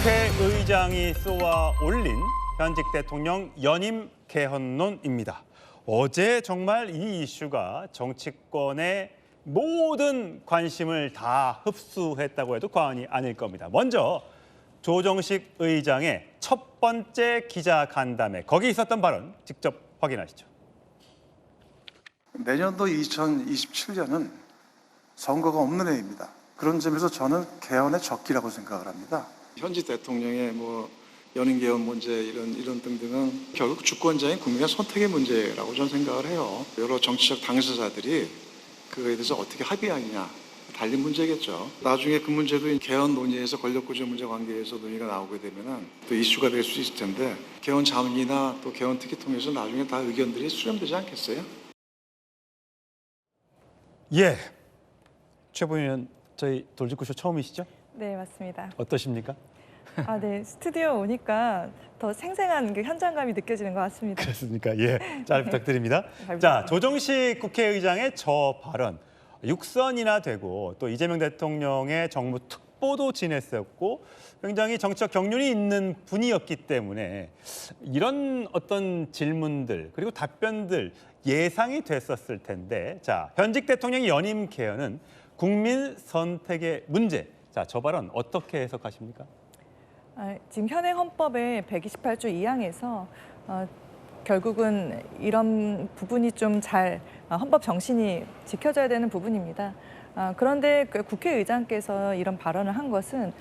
국회의장이 쏘아 올린 현직 대통령 연임 개헌론입니다. 어제 정말 이 이슈가 정치권의 모든 관심을 다 흡수했다고 해도 과언이 아닐 겁니다. 먼저 조정식 의장의 첫 번째 기자간담회, 거기 있었던 발언 직접 확인하시죠. 내년도 2027년은 선거가 없는 해입니다. 그런 점에서 저는 개헌의 적기라고 생각을 합니다. 현직 대통령의 연임 개헌 문제 이런 등등은 결국 주권자인 국민의 선택의 문제라고 저는 생각을 해요. 여러 정치적 당사자들이 그거에 대해서 어떻게 합의하느냐 달린 문제겠죠. 나중에 그 문제도 개헌 논의에서 권력구조 문제 관계에서 논의가 나오게 되면은 또 이슈가 될 수 있을 텐데 개헌 자문이나 또 개헌 특위 통해서 나중에 다 의견들이 수렴되지 않겠어요? 예, 최 부위원 저희 돌직구쇼 처음이시죠? 네, 맞습니다. 어떠십니까? 네, 스튜디오 오니까 더 생생한 그 현장감이 느껴지는 것 같습니다. 그렇습니까? 예, 잘 부탁드립니다. 잘 자, 부탁드립니다. 조정식 국회의장의 저 발언, 육선이나 되고 또 이재명 대통령의 정무 특보도 지냈었고 굉장히 정치적 경륜이 있는 분이었기 때문에 이런 어떤 질문들 그리고 답변들 예상이 됐었을 텐데, 자, 현직 대통령의 연임 개헌은 국민 선택의 문제. 자, 저 발언 어떻게 해석하십니까? 지금 현행 헌법의 128조 2항에서 결국은 이런 부분이 좀 잘 헌법 정신이 지켜져야 되는 부분입니다. 그런데 그 국회의장께서 이런 발언을 한 것은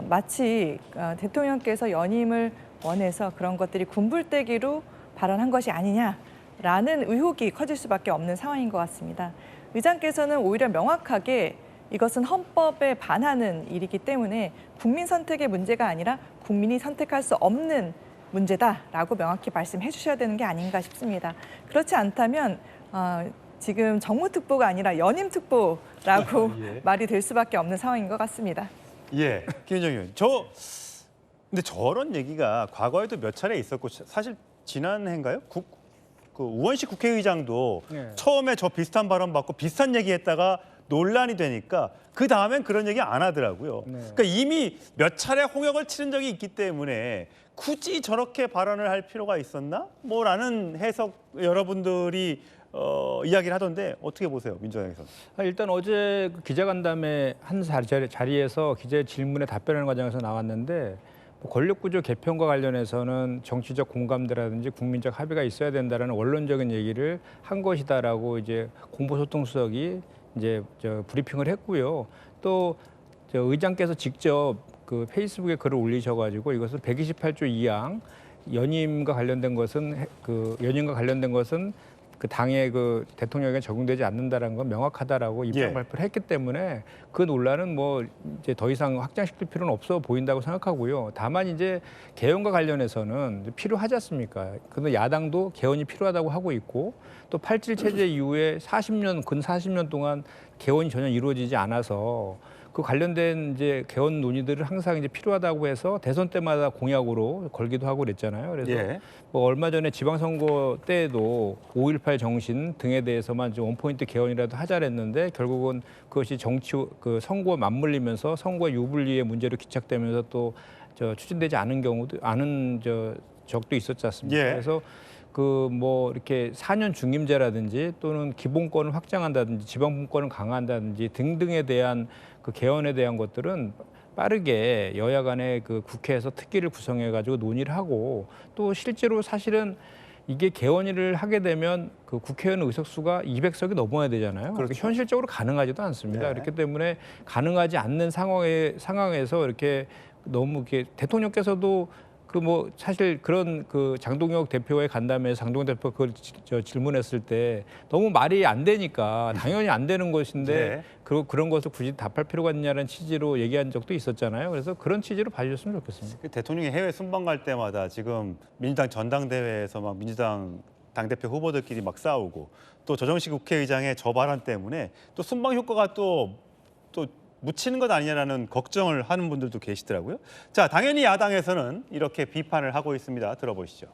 마치 대통령께서 연임을 원해서 그런 것들이 군불대기로 발언한 것이 아니냐라는 의혹이 커질 수밖에 없는 상황인 것 같습니다. 의장께서는 오히려 명확하게 이것은 헌법에 반하는 일이기 때문에 국민 선택의 문제가 아니라 국민이 선택할 수 없는 문제다라고 명확히 말씀해 주셔야 되는 게 아닌가 싶습니다. 그렇지 않다면 지금 정무특보가 아니라 연임특보라고 예. 말이 될 수밖에 없는 상황인 것 같습니다. 예, 김인정 의원. 근데 저런 얘기가 과거에도 몇 차례 있었고 사실 지난해인가요? 그 우원식 국회의장도 처음에 저 비슷한 발언 받고 비슷한 얘기했다가 논란이 되니까 그 다음엔 그런 얘기 안 하더라고요. 그러니까 이미 몇 차례 홍역을 치른 적이 있기 때문에 굳이 저렇게 발언을 할 필요가 있었나? 라는 해석 여러분들이 이야기를 하던데 어떻게 보세요, 민주당에서? 일단 어제 그 기자간담회 한 자리에서 기자의 질문에 답변하는 과정에서 나왔는데 권력구조 개편과 관련해서는 정치적 공감대라든지 국민적 합의가 있어야 된다라는 원론적인 얘기를 한 것이다라고 이제 공보소통수석이 이제 브리핑을 했고요. 또 의장께서 직접 그 페이스북에 글을 올리셔가지고 이것은 128조 2항 연임과 관련된 것은 그 당의 그 대통령에게 적용되지 않는다라는 건 명확하다라고 입장 발표를 했기 때문에 그 논란은 이제 더 이상 확장시킬 필요는 없어 보인다고 생각하고요. 다만 이제 개헌과 관련해서는 필요하지 않습니까? 근데 야당도 개헌이 필요하다고 하고 있고 또 87 체제 이후에 근 40년 동안 개헌이 전혀 이루어지지 않아서 그 관련된 이제 개헌 논의들을 항상 이제 필요하다고 해서 대선 때마다 공약으로 걸기도 하고 그랬잖아요. 그래서 얼마 전에 지방선거 때에도 5.18 정신 등에 대해서만 좀 원포인트 개헌이라도 하자 그랬는데 결국은 그것이 그 선거와 맞물리면서 선거 유불리의 문제로 기착되면서 또 추진되지 않은 적도 있었지 않습니까? 그래서 이렇게 4년 중임제라든지 또는 기본권을 확장한다든지 지방분권을 강화한다든지 등등에 대한 그 개헌에 대한 것들은 빠르게 여야 간에 그 국회에서 특위를 구성해 가지고 논의를 하고 또 실제로 사실은 이게 개헌을 하게 되면 그 국회의원 의석수가 200석이 넘어야 되잖아요. 그렇죠. 현실적으로 가능하지도 않습니다. 그렇기 때문에 가능하지 않는 상황에서 이렇게 너무 이렇게 대통령께서도 사실 그런 그 장동혁 대표의 간담회에서 장동혁 대표 그걸 질문했을 때 너무 말이 안 되니까 당연히 안 되는 것인데 그런 것을 굳이 답할 필요가 있냐는 취지로 얘기한 적도 있었잖아요. 그래서 그런 취지로 봐주셨으면 좋겠습니다. 대통령이 해외 순방 갈 때마다 지금 민주당 전당대회에서 막 민주당 당대표 후보들끼리 막 싸우고 또 조정식 국회의장의 저 발언 때문에 또 순방 효과가 또 묻히는 것 아니냐라는 걱정을 하는 분들도 계시더라고요. 자, 당연히 야당에서는 이렇게 비판을 하고 있습니다. 들어보시죠.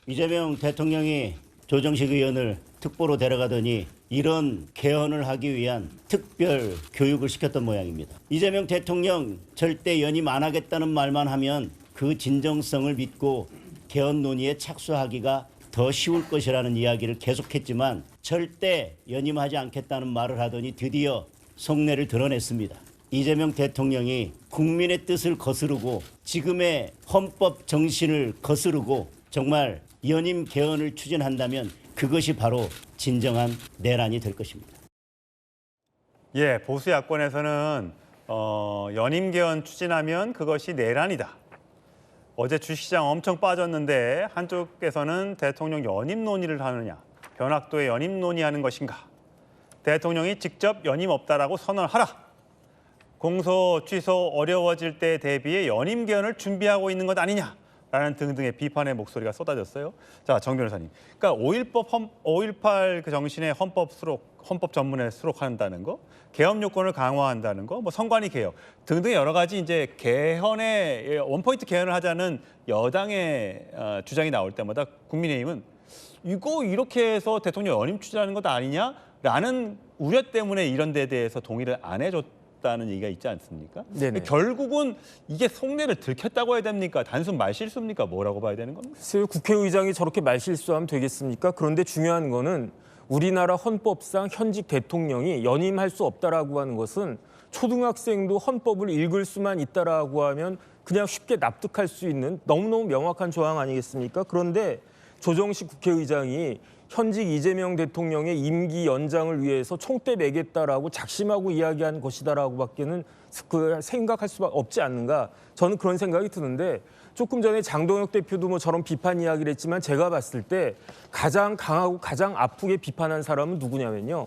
이재명 대통령이 조정식 의원을 특보로 데려가더니 이런 개헌을 하기 위한 특별 교육을 시켰던 모양입니다. 이재명 대통령 절대 연임 안 하겠다는 말만 하면 그 진정성을 믿고 개헌 논의에 착수하기가 더 쉬울 것이라는 이야기를 계속했지만 절대 연임하지 않겠다는 말을 하더니 드디어 속내를 드러냈습니다. 이재명 대통령이 국민의 뜻을 거스르고 지금의 헌법 정신을 거스르고 정말 연임 개헌을 추진한다면 그것이 바로 진정한 내란이 될 것입니다. 예, 보수 야권에서는 연임 개헌 추진하면 그것이 내란이다. 어제 주식시장 엄청 빠졌는데 한쪽에서는 대통령 연임 논의를 하느냐, 변학도에 연임 논의하는 것인가, 대통령이 직접 연임 없다라고 선언하라. 공소 취소 어려워질 때 대비해 연임 개헌을 준비하고 있는 것 아니냐라는 등등의 비판의 목소리가 쏟아졌어요. 자, 정 변호사님. 그러니까 5.18 그 정신의 헌법 전문에 수록한다는 거, 개헌 요건을 강화한다는 거, 뭐 선관위 개혁 등등 여러 가지 이제 개헌에 원포인트 개헌을 하자는 여당의 주장이 나올 때마다 국민의힘은 이거 이렇게 해서 대통령 연임 추진하는 것 아니냐라는 우려 때문에 이런 데 대해서 동의를 안 해줬다는 얘기가 있지 않습니까? 네네. 결국은 이게 속내를 들켰다고 해야 됩니까? 단순 말실수입니까? 뭐라고 봐야 되는 겁니까? 글쎄요, 국회의장이 저렇게 말실수하면 되겠습니까? 그런데 중요한 거는 우리나라 헌법상 현직 대통령이 연임할 수 없다라고 하는 것은 초등학생도 헌법을 읽을 수만 있다라고 하면 그냥 쉽게 납득할 수 있는 너무너무 명확한 조항 아니겠습니까? 그런데 조정식 국회의장이 현직 이재명 대통령의 임기 연장을 위해서 총대 매겠다라고 작심하고 이야기한 것이다라고 밖에는 생각할 수밖에 없지 않는가, 저는 그런 생각이 드는데, 조금 전에 장동혁 대표도 뭐 저런 비판 이야기를 했지만 제가 봤을 때 가장 강하고 가장 아프게 비판한 사람은 누구냐면요,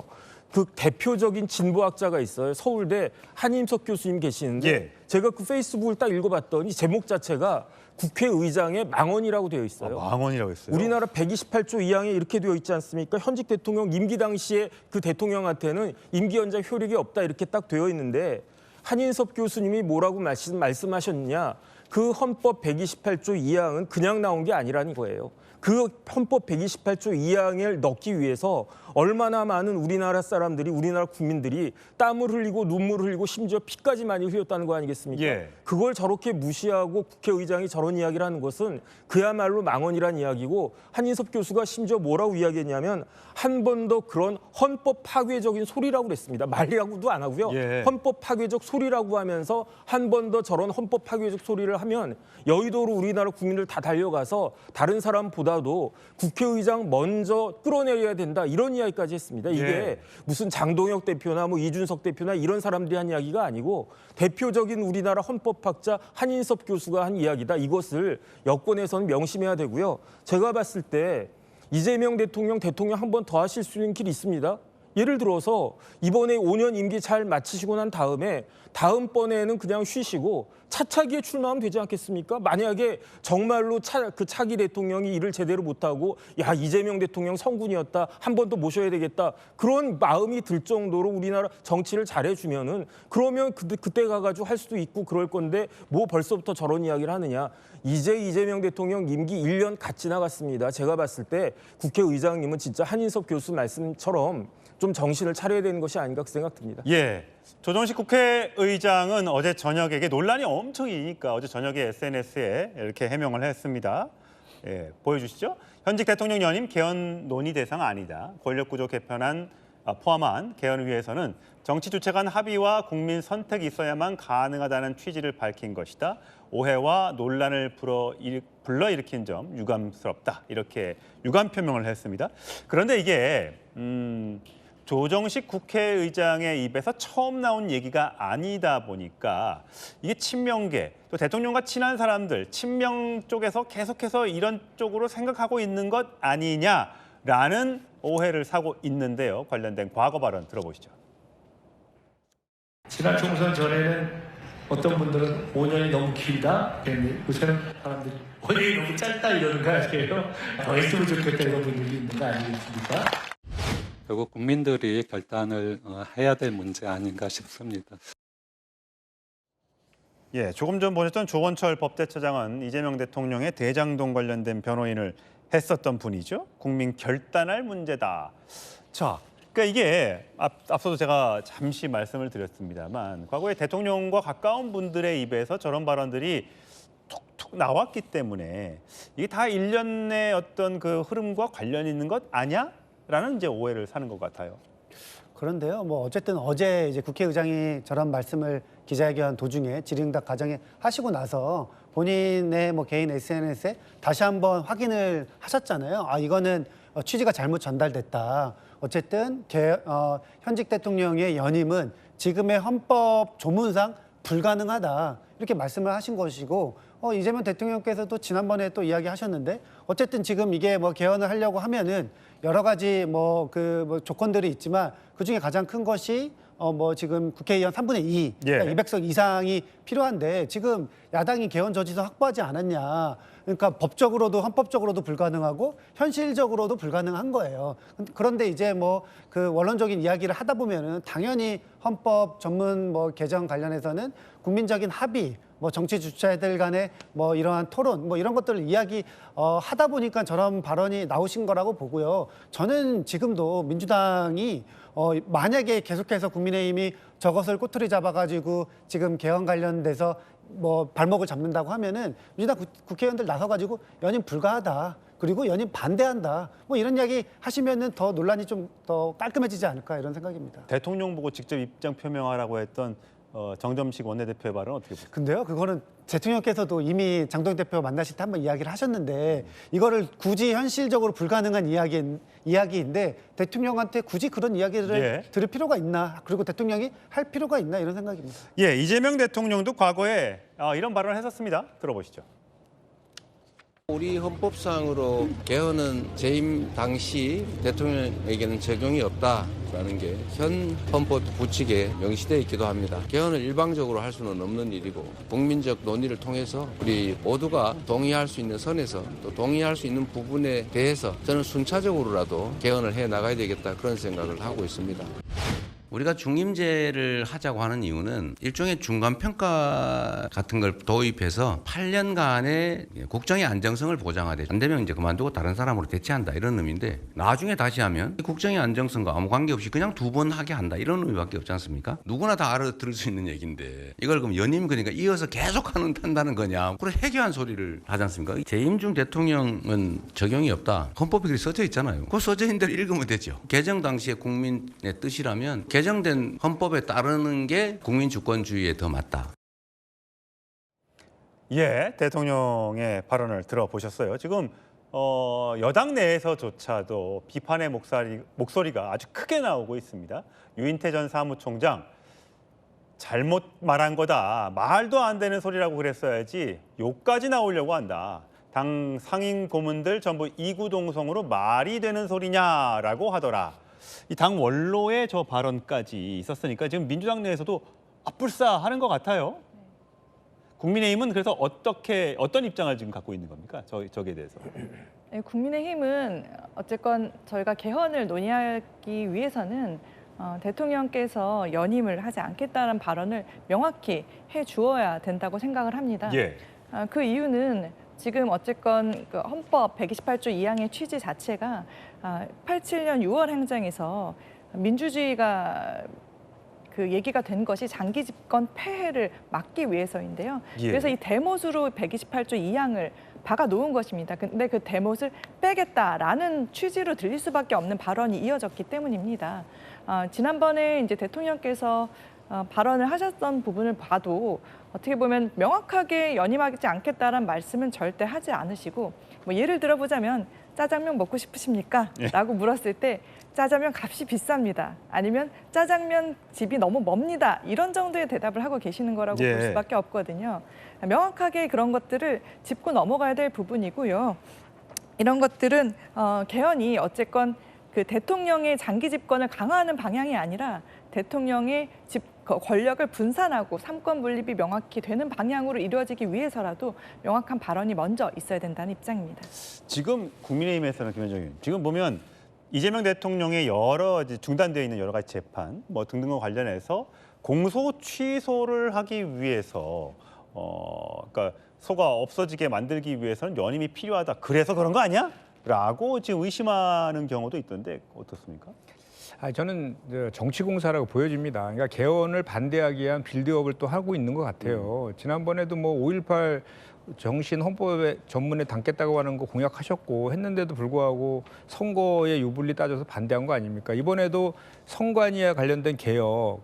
그 대표적인 진보학자가 있어요. 서울대 한임석 교수님 계시는데 예. 제가 그 페이스북을 딱 읽어봤더니 제목 자체가 국회의장의 망언이라고 되어 있어요. 망언이라고 했어요. 우리나라 128조 2항에 이렇게 되어 있지 않습니까? 현직 대통령 임기 당시에 그 대통령한테는 임기 연장 효력이 없다 이렇게 딱 되어 있는데, 한인섭 교수님이 뭐라고 말씀하셨느냐? 그 헌법 128조 2항은 그냥 나온 게 아니라는 거예요. 그 헌법 128조 2항을 넣기 위해서 얼마나 많은 우리나라 사람들이, 우리나라 국민들이 땀을 흘리고 눈물을 흘리고 심지어 피까지 많이 흘렸다는 거 아니겠습니까? 예. 그걸 저렇게 무시하고 국회의장이 저런 이야기를 하는 것은 그야말로 망언이란 이야기고, 한인섭 교수가 심지어 뭐라고 이야기했냐면 한 번 더 그런 헌법 파괴적인 소리라고 그랬습니다. 말이라고도 안 하고요. 예. 헌법 파괴적 소리라고 하면서 한 번 더 저런 헌법 파괴적 소리를 하면 여의도로 우리나라 국민들 다 달려가서 다른 사람보다도 국회의장 먼저 끌어내려야 된다, 이런 이야기까지 했습니다. 이게 예. 무슨 장동혁 대표나 뭐 이준석 대표나 이런 사람들이 한 이야기가 아니고 대표적인 우리나라 헌법학자 한인섭 교수가 한 이야기다. 이것을 여권에서는 명심해야 되고요. 제가 봤을 때 이재명 대통령 한 번 더 하실 수 있는 길이 있습니다. 예를 들어서 이번에 5년 임기 잘 마치시고 난 다음에 다음번에는 그냥 쉬시고 차차기에 출마하면 되지 않겠습니까? 만약에 정말로 그 차기 대통령이 일을 제대로 못하고 야, 이재명 대통령 성군이었다, 한 번 더 모셔야 되겠다, 그런 마음이 들 정도로 우리나라 정치를 잘해주면은 그러면 그때 가가지고 할 수도 있고 그럴 건데 뭐 벌써부터 저런 이야기를 하느냐. 이제 이재명 대통령 임기 1년 갓 지나갔습니다. 제가 봤을 때 국회의장님은 진짜 한인섭 교수 말씀처럼 좀 정신을 차려야 되는 것이 아닌가 그 생각 듭니다. 예, 조정식 국회의장은 어제 저녁에, 이게 논란이 엄청 이니까 어제 저녁에 SNS에 이렇게 해명을 했습니다. 예, 보여주시죠. 현직 대통령 연임 개헌 논의 대상 아니다. 권력구조 개편안 포함한 개헌을 위해서는 정치 주체 간 합의와 국민 선택이 있어야만 가능하다는 취지를 밝힌 것이다. 오해와 논란을 불러일으킨 점 유감스럽다. 이렇게 유감 표명을 했습니다. 그런데 이게 조정식 국회의장의 입에서 처음 나온 얘기가 아니다 보니까 이게 친명계, 또 대통령과 친한 사람들, 친명 쪽에서 계속해서 이런 쪽으로 생각하고 있는 것 아니냐라는 오해를 사고 있는데요. 관련된 과거 발언 들어보시죠. 지난 총선 전에는 어떤 분들은 5년이 너무 길다, 요새는 사람들이 5년이 너무 짧다 이러는 거 아니에요? 더 했으면 좋겠다 이런 분들이 있는 거 아니겠습니까? 결국 국민들이 결단을 해야 될 문제 아닌가 싶습니다. 예, 조금 전 보셨던 조원철 법제처장은 이재명 대통령의 대장동 관련된 변호인을 했었던 분이죠. 국민 결단할 문제다. 자, 그러니까 이게 앞서도 제가 잠시 말씀을 드렸습니다만 과거에 대통령과 가까운 분들의 입에서 저런 발언들이 툭툭 나왔기 때문에 이게 다 일련의 어떤 그 흐름과 관련 있는 것 아니야? 라는 이제 오해를 사는 것 같아요. 그런데요, 뭐 어쨌든 어제 이제 국회의장이 저런 말씀을 기자회견 도중에 질의응답 과정에 하시고 나서 본인의 뭐 개인 SNS에 다시 한번 확인을 하셨잖아요. 아, 이거는 취지가 잘못 전달됐다. 어쨌든 현직 대통령의 연임은 지금의 헌법 조문상 불가능하다. 이렇게 말씀을 하신 것이고 이재명 대통령께서도 지난번에 또 이야기하셨는데 어쨌든 지금 이게 뭐 개헌을 하려고 하면은 여러 가지 뭐 조건들이 있지만 그 중에 가장 큰 것이 뭐 지금 국회의원 3분의 2, 예. 그러니까 200석 이상이 필요한데 지금 야당이 개헌 저지서 확보하지 않았냐. 그러니까 법적으로도 헌법적으로도 불가능하고 현실적으로도 불가능한 거예요. 그런데 이제 뭐 그 원론적인 이야기를 하다 보면은 당연히 헌법 전문 뭐 개정 관련해서는 국민적인 합의, 뭐 정치 주체들 간의 뭐 이러한 토론, 뭐 이런 것들을 하다 보니까 저런 발언이 나오신 거라고 보고요. 저는 지금도 민주당이 만약에 계속해서 국민의힘이 저것을 꼬투리 잡아가지고 지금 개헌 관련돼서 뭐 발목을 잡는다고 하면은 민주당 국회의원들 나서가지고 연임 불가하다. 그리고 연임 반대한다. 뭐 이런 이야기 하시면은 더 논란이 좀 더 깔끔해지지 않을까 이런 생각입니다. 대통령 보고 직접 입장 표명하라고 했던 정점식 원내대표의 발언은 어떻게 보세요? 근데요, 그거는 대통령께서도 이미 장동영 대표 만나실 때 한번 이야기를 하셨는데 이거를 굳이 현실적으로 불가능한 이야기인데 대통령한테 굳이 그런 이야기를 예. 들을 필요가 있나? 그리고 대통령이 할 필요가 있나? 이런 생각입니다. 예, 이재명 대통령도 과거에 이런 발언을 했었습니다. 들어보시죠. 우리 헌법상으로 개헌은 재임 당시 대통령에게는 적용이 없다라는 게 현 헌법 구칙에 명시되어 있기도 합니다. 개헌을 일방적으로 할 수는 없는 일이고 국민적 논의를 통해서 우리 모두가 동의할 수 있는 선에서 또 동의할 수 있는 부분에 대해서 저는 순차적으로라도 개헌을 해 나가야 되겠다 그런 생각을 하고 있습니다. 우리가 중임제를 하자고 하는 이유는 일종의 중간평가 같은 걸 도입해서 8년간의 국정의 안정성을 보장하되 안 되면 이제 그만두고 다른 사람으로 대체한다 이런 의미인데 나중에 다시 하면 국정의 안정성과 아무 관계없이 그냥 2번 하게 한다 이런 의미밖에 없지 않습니까? 누구나 다 알아들을 수 있는 얘기인데 이걸 그럼 연임 그러니까 이어서 계속 한다는 거냐 그런 해괴한 소리를 하지 않습니까? 재임 중 대통령은 적용이 없다. 헌법에 그렇게 써져 있잖아요. 그 써져 있는 대로 읽으면 되죠. 개정 당시에 국민의 뜻이라면 개정된 헌법에 따르는 게 국민주권주의에 더 맞다. 예, 대통령의 발언을 들어보셨어요. 지금 여당 내에서조차도 비판의 목소리가 아주 크게 나오고 있습니다. 유인태 전 사무총장 잘못 말한 거다. 말도 안 되는 소리라고 그랬어야지 욕까지 나오려고 한다. 당 상임 고문들 전부 이구동성으로 말이 되는 소리냐라고 하더라. 이 당 원로의 저 발언까지 있었으니까 지금 민주당 내에서도 불싸하는 것 같아요. 국민의힘은 그래서 어떤 입장을 지금 갖고 있는 겁니까? 저기에 대해서. 네, 국민의힘은 어쨌건 저희가 개헌을 논의하기 위해서는 대통령께서 연임을 하지 않겠다는 발언을 명확히 해주어야 된다고 생각을 합니다. 예. 그 이유는 지금 어쨌건 그 헌법 128조 2항의 취지 자체가 87년 6월 행정에서 민주주의가 그 얘기가 된 것이 장기 집권 폐해를 막기 위해서인데요. 예. 그래서 이 대못으로 128조 2항을 박아 놓은 것입니다. 근데 그 대못을 빼겠다라는 취지로 들릴 수밖에 없는 발언이 이어졌기 때문입니다. 지난번에 이제 대통령께서 발언을 하셨던 부분을 봐도 어떻게 보면 명확하게 연임하지 않겠다라는 말씀은 절대 하지 않으시고 뭐 예를 들어보자면 짜장면 먹고 싶으십니까? 라고 물었을 때 짜장면 값이 비쌉니다. 아니면 짜장면 집이 너무 멉니다. 이런 정도의 대답을 하고 계시는 거라고 볼 수밖에 없거든요. 명확하게 그런 것들을 짚고 넘어가야 될 부분이고요. 이런 것들은 개헌이 어쨌건 그 대통령의 장기 집권을 강화하는 방향이 아니라 대통령의 권력을 분산하고 삼권 분립이 명확히 되는 방향으로 이루어지기 위해서라도 명확한 발언이 먼저 있어야 된다는 입장입니다. 지금 국민의힘에서는 김현정 의원, 지금 보면 이재명 대통령의 여러 중단되어 있는 여러 가지 재판 뭐 등등과 관련해서 공소 취소를 하기 위해서 그러니까 소가 없어지게 만들기 위해서는 연임이 필요하다. 그래서 그런 거 아니야? 것이라고 지금 의심하는 경우도 있던데 어떻습니까? 저는 정치공사라고 보여집니다. 그러니까 개헌을 반대하기 위한 빌드업을 또 하고 있는 것 같아요. 지난번에도 뭐 5.18 정신 헌법에 전문에 담겠다고 하는 거 공약하셨고 했는데도 불구하고 선거의 유불리 따져서 반대한 거 아닙니까? 이번에도 선관위와 관련된 개혁,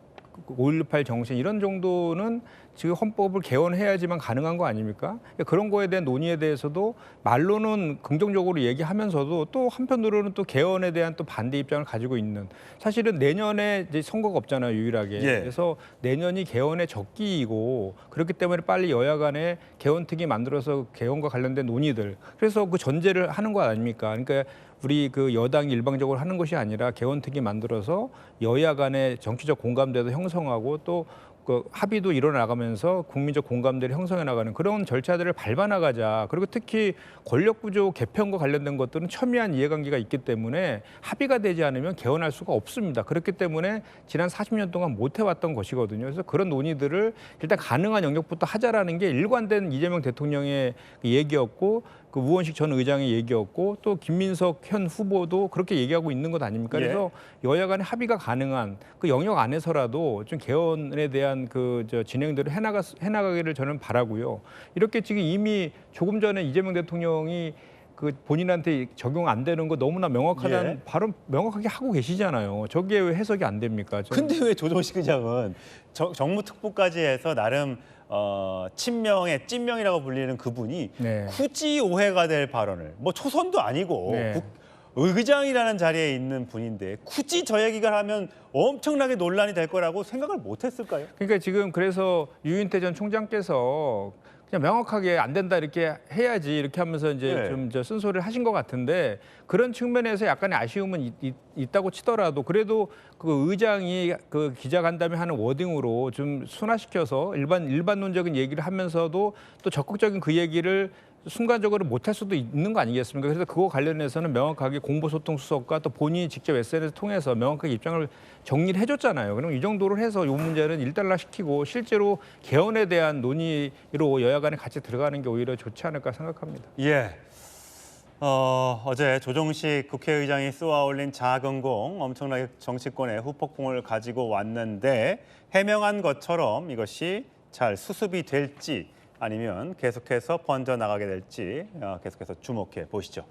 5.18 정신 이런 정도는 지금 헌법을 개헌해야지만 가능한 거 아닙니까? 그런 거에 대한 논의에 대해서도 말로는 긍정적으로 얘기하면서도 또 한편으로는 또 개헌에 대한 또 반대 입장을 가지고 있는, 사실은 내년에 이제 선거가 없잖아요, 유일하게. 예. 그래서 내년이 개헌의 적기이고 그렇기 때문에 빨리 여야 간에 개헌특위 만들어서 개헌과 관련된 논의들, 그래서 그 전제를 하는 거 아닙니까? 그러니까 우리 그 여당이 일방적으로 하는 것이 아니라 개헌특위 만들어서 여야 간의 정치적 공감대도 형성하고 또 그 합의도 일어나가면서 국민적 공감대를 형성해 나가는 그런 절차들을 밟아 나가자. 그리고 특히 권력구조 개편과 관련된 것들은 첨예한 이해관계가 있기 때문에 합의가 되지 않으면 개헌할 수가 없습니다. 그렇기 때문에 지난 40년 동안 못 해왔던 것이거든요. 그래서 그런 논의들을 일단 가능한 영역부터 하자라는 게 일관된 이재명 대통령의 얘기였고, 그 우원식 전 의장의 얘기였고, 또 김민석 현 후보도 그렇게 얘기하고 있는 것 아닙니까? 예. 그래서 여야 간의 합의가 가능한 그 영역 안에서라도 좀 개헌에 대한 그 진행들을 해나가기를 저는 바라고요. 이렇게 지금 이미 조금 전에 이재명 대통령이 그 본인한테 적용 안 되는 거 너무나 명확하다는 예. 발언 명확하게 하고 계시잖아요. 저게 왜 해석이 안 됩니까? 근데 왜 조정식 의장은 정무특보까지 해서 나름 친명의 찐명이라고 불리는 그분이 네. 굳이 오해가 될 발언을, 뭐 초선도 아니고 네. 의장이라는 자리에 있는 분인데 굳이 저 얘기가 하면 엄청나게 논란이 될 거라고 생각을 못 했을까요? 그러니까 지금 그래서 유인태 전 총장께서 그냥 명확하게 안 된다 이렇게 해야지 이렇게 하면서 이제 네. 좀 쓴소리를 하신 것 같은데, 그런 측면에서 약간의 아쉬움은 있다고 치더라도 그래도 그 의장이 그 기자간담회 하는 워딩으로 좀 순화시켜서 일반론적인 얘기를 하면서도 또 적극적인 그 얘기를 순간적으로 못할 수도 있는 거 아니겠습니까? 그래서 그거 관련해서는 명확하게 공보소통수석과 또 본인이 직접 SNS 통해서 명확하게 입장을 정리를 해줬잖아요. 그럼 이 정도로 해서 이 문제는 일단락시키고 실제로 개헌에 대한 논의로 여야 간에 같이 들어가는 게 오히려 좋지 않을까 생각합니다. 예. 어제 조정식 국회의장이 쏘아 올린 작은 공, 엄청나게 정치권의 후폭풍을 가지고 왔는데 해명한 것처럼 이것이 잘 수습이 될지 아니면 계속해서 번져나가게 될지 계속해서 주목해 보시죠.